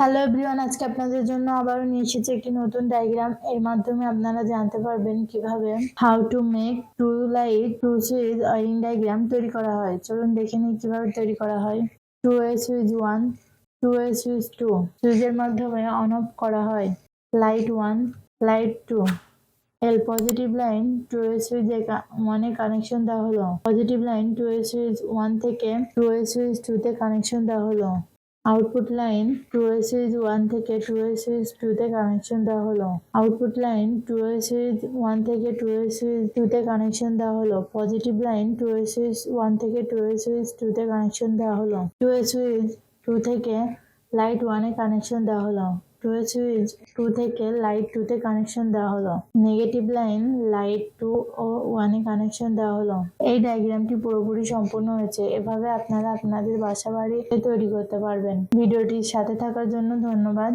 Hello everyone, আজকে আপনাদের জন্য আবারও নিয়ে এসেছি একটি নতুন ডায়াগ্রাম। এর মাধ্যমে আপনারা জানতে পারবেন কিভাবে how to make two light two switch wiring diagram তৈরি করা হয়। চলুন দেখে নিই কিভাবে তৈরি করা হয়। টু এ সুইচ 1, টু এ সুইচ 2 সুইচের মাধ্যমে অন অফ করা হয়। Light 1, light 2। L positive line to A switch 1 A connection দেওয়া হলো। Positive line to A switch 1 থেকে টু এ সুইচ 2 তে কানেকশন দেওয়া হলো। Output line to A switch 1 থেকে টু এ সুইচ 2 তে কানেকশন দেওয়া হলো। Output line to A switch 1 থেকে টু এ সুইচ 2 তে কানেকশন দেওয়া হলো। Positive line to A switch 1 থেকে টু এ সুইচ 2 তে কানেকশন দেওয়া হলো। টু এ সুইচ 2 থেকে লাইট 1 এ কানেকশন দেওয়া হলো। টু এ সুইচ 2 থেকে লাইট 2 তে কানেকশন দেওয়া হলো। নেগেটিভ লাইন লাইট 2 ও 1 এ কানেকশন দেওয়া হলো। এই ডায়াগ্রামটি পুরোপুরি সম্পূর্ণ হয়েছে। এভাবে আপনারা আপনাদের বাসা বাড়ি তৈরি করতে পারবেন। ভিডিওটির সাথে থাকার জন্য ধন্যবাদ।